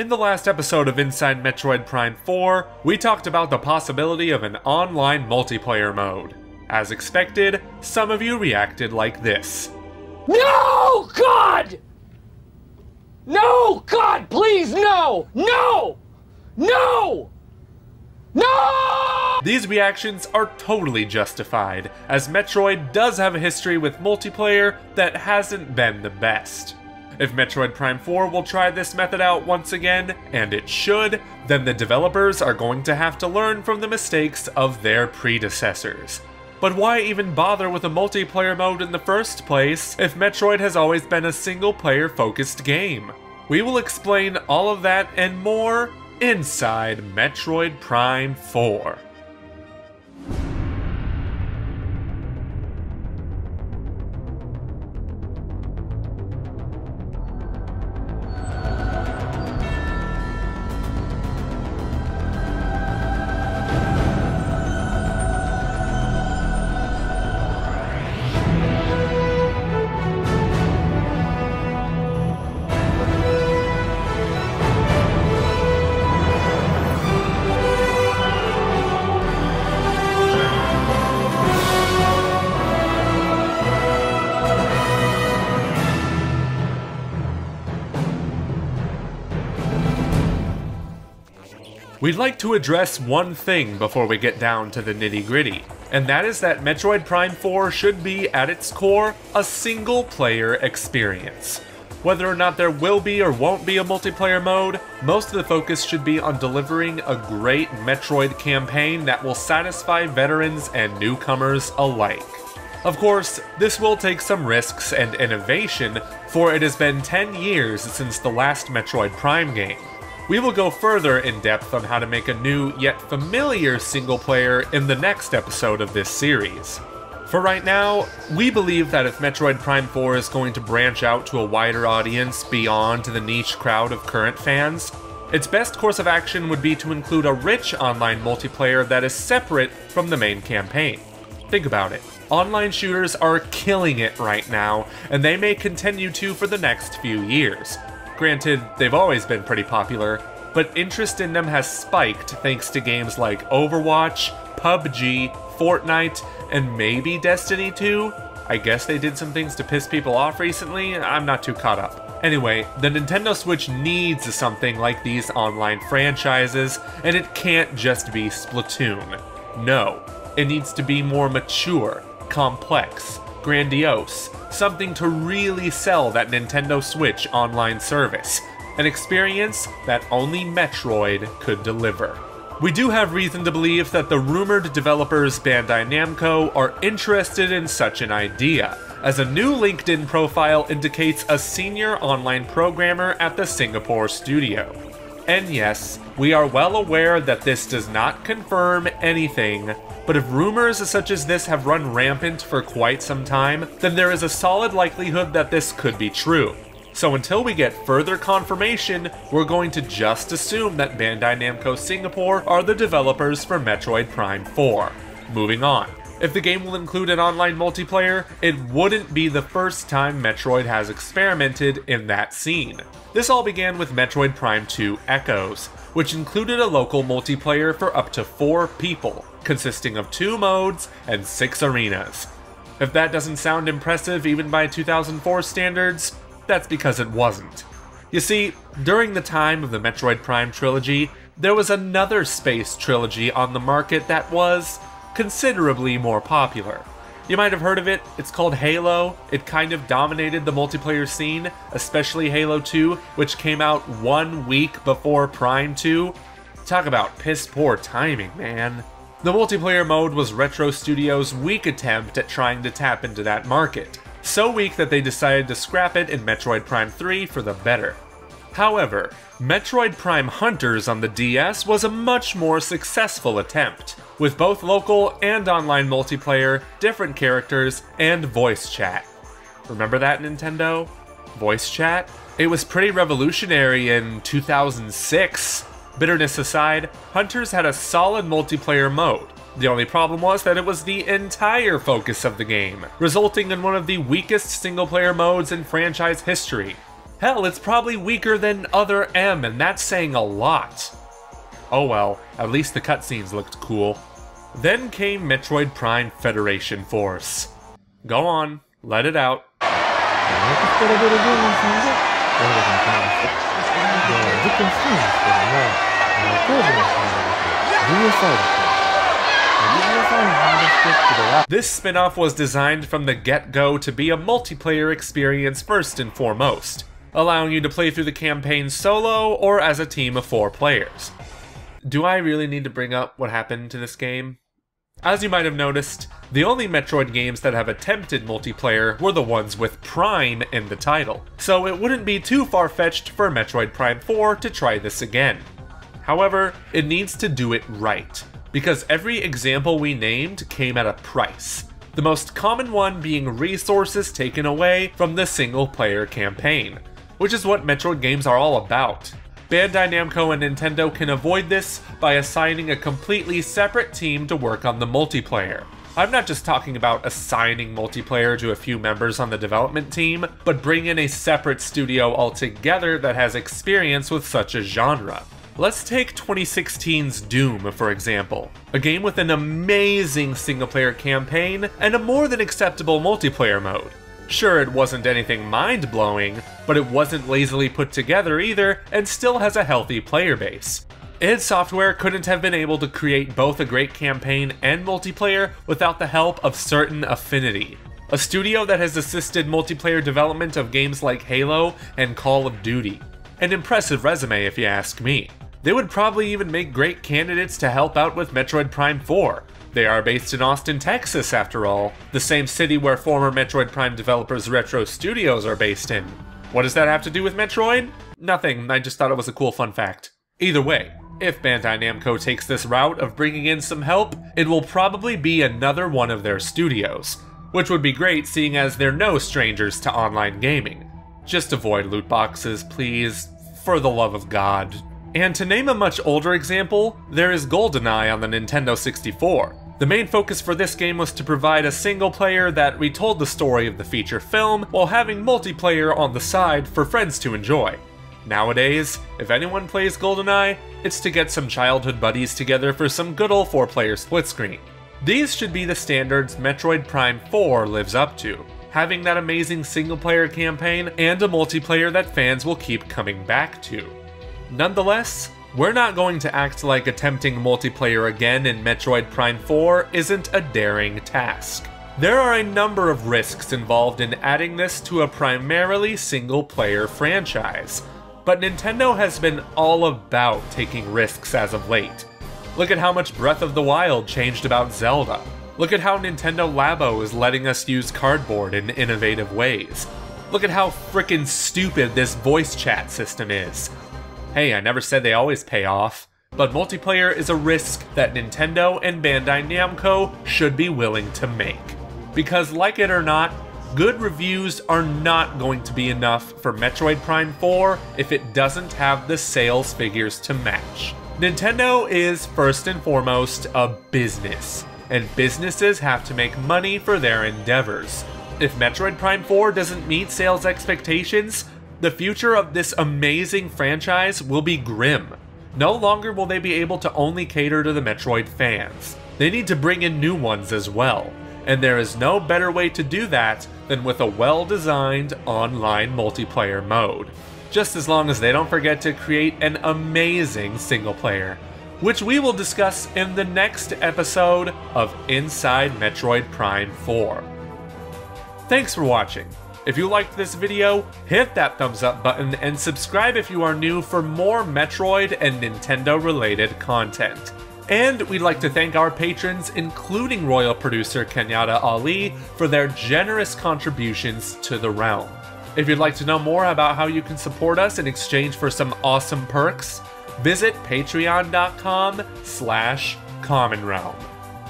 In the last episode of Inside Metroid Prime 4, we talked about the possibility of an online multiplayer mode. As expected, some of you reacted like this. No, God! No, God, please, no! No! No! No! These reactions are totally justified, as Metroid does have a history with multiplayer that hasn't been the best. If Metroid Prime 4 will try this method out once again, and it should, then the developers are going to have to learn from the mistakes of their predecessors. But why even bother with a multiplayer mode in the first place if Metroid has always been a single-player focused game? We will explain all of that and more inside Metroid Prime 4. We'd like to address one thing before we get down to the nitty-gritty, and that is that Metroid Prime 4 should be, at its core, a single-player experience. Whether or not there will be or won't be a multiplayer mode, most of the focus should be on delivering a great Metroid campaign that will satisfy veterans and newcomers alike. Of course, this will take some risks and innovation, for it has been 10 years since the last Metroid Prime game. We will go further in depth on how to make a new yet familiar single player in the next episode of this series. For right now, we believe that if Metroid Prime 4 is going to branch out to a wider audience beyond the niche crowd of current fans, its best course of action would be to include a rich online multiplayer that is separate from the main campaign. Think about it. Online shooters are killing it right now, and they may continue to for the next few years. Granted, they've always been pretty popular, but interest in them has spiked thanks to games like Overwatch, PUBG, Fortnite, and maybe Destiny 2? I guess they did some things to piss people off recently, I'm not too caught up. Anyway, the Nintendo Switch needs something like these online franchises, and it can't just be Splatoon. No, it needs to be more mature, complex, grandiose, something to really sell that Nintendo Switch online service, an experience that only Metroid could deliver. We do have reason to believe that the rumored developers Bandai Namco are interested in such an idea, as a new LinkedIn profile indicates a senior online programmer at the Singapore studio. And yes, we are well aware that this does not confirm anything, but if rumors such as this have run rampant for quite some time, then there is a solid likelihood that this could be true. So until we get further confirmation, we're going to just assume that Bandai Namco Singapore are the developers for Metroid Prime 4. Moving on. If the game will include an online multiplayer, it wouldn't be the first time Metroid has experimented in that scene. This all began with Metroid Prime 2 Echoes, which included a local multiplayer for up to 4 people, consisting of 2 modes and 6 arenas. If that doesn't sound impressive even by 2004 standards, that's because it wasn't. You see, during the time of the Metroid Prime trilogy, there was another space trilogy on the market that was considerably more popular. You might have heard of it, it's called Halo. It kind of dominated the multiplayer scene, especially Halo 2, which came out 1 week before Prime 2. Talk about piss poor timing, man. The multiplayer mode was Retro Studios' weak attempt at trying to tap into that market. So weak that they decided to scrap it in Metroid Prime 3 for the better. However, Metroid Prime Hunters on the DS was a much more successful attempt, with both local and online multiplayer, different characters, and voice chat. Remember that, Nintendo? Voice chat? It was pretty revolutionary in 2006. Bitterness aside, Hunters had a solid multiplayer mode. The only problem was that it was the entire focus of the game, resulting in one of the weakest single-player modes in franchise history. Hell, it's probably weaker than Other M, and that's saying a lot. Oh well, at least the cutscenes looked cool. Then came Metroid Prime Federation Force. Go on, let it out. This spin-off was designed from the get-go to be a multiplayer experience first and foremost, allowing you to play through the campaign solo or as a team of 4 players. Do I really need to bring up what happened to this game? As you might have noticed, the only Metroid games that have attempted multiplayer were the ones with Prime in the title, so it wouldn't be too far-fetched for Metroid Prime 4 to try this again. However, it needs to do it right, because every example we named came at a price, the most common one being resources taken away from the single-player campaign, which is what Metroid games are all about. Bandai Namco and Nintendo can avoid this by assigning a completely separate team to work on the multiplayer. I'm not just talking about assigning multiplayer to a few members on the development team, but bring in a separate studio altogether that has experience with such a genre. Let's take 2016's Doom, for example, a game with an amazing single-player campaign and a more than acceptable multiplayer mode. Sure, it wasn't anything mind-blowing, but it wasn't lazily put together either, and still has a healthy player base. id Software couldn't have been able to create both a great campaign and multiplayer without the help of Certain Affinity, a studio that has assisted multiplayer development of games like Halo and Call of Duty. An impressive resume if you ask me. They would probably even make great candidates to help out with Metroid Prime 4. They are based in Austin, Texas, after all, the same city where former Metroid Prime developers Retro Studios are based in. What does that have to do with Metroid? Nothing, I just thought it was a cool fun fact. Either way, if Bandai Namco takes this route of bringing in some help, it will probably be another one of their studios, which would be great seeing as they're no strangers to online gaming. Just avoid loot boxes, please, for the love of God. And to name a much older example, there is GoldenEye on the Nintendo 64. The main focus for this game was to provide a single player that retold the story of the feature film while having multiplayer on the side for friends to enjoy. Nowadays, if anyone plays GoldenEye, it's to get some childhood buddies together for some good ol' 4-player split screen. These should be the standards Metroid Prime 4 lives up to, having that amazing single player campaign and a multiplayer that fans will keep coming back to. Nonetheless, we're not going to act like attempting multiplayer again in Metroid Prime 4 isn't a daring task. There are a number of risks involved in adding this to a primarily single-player franchise, but Nintendo has been all about taking risks as of late. Look at how much Breath of the Wild changed about Zelda. Look at how Nintendo Labo is letting us use cardboard in innovative ways. Look at how frickin' stupid this voice chat system is. Hey, I never said they always pay off, but multiplayer is a risk that Nintendo and Bandai Namco should be willing to make. Because like it or not, good reviews are not going to be enough for Metroid Prime 4 if it doesn't have the sales figures to match. Nintendo is first and foremost a business, and businesses have to make money for their endeavors. If Metroid Prime 4 doesn't meet sales expectations, the future of this amazing franchise will be grim. No longer will they be able to only cater to the Metroid fans. They need to bring in new ones as well, and there is no better way to do that than with a well-designed online multiplayer mode. Just as long as they don't forget to create an amazing single player, which we will discuss in the next episode of Inside Metroid Prime 4. Thanks for watching. If you liked this video, hit that thumbs up button and subscribe if you are new for more Metroid and Nintendo related content. And we'd like to thank our patrons, including royal producer Kenyatta Ali, for their generous contributions to the realm. If you'd like to know more about how you can support us in exchange for some awesome perks, visit patreon.com/commonrealm.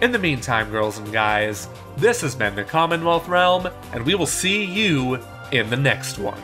In the meantime, girls and guys, this has been the Commonwealth Realm, and we will see you in the next one.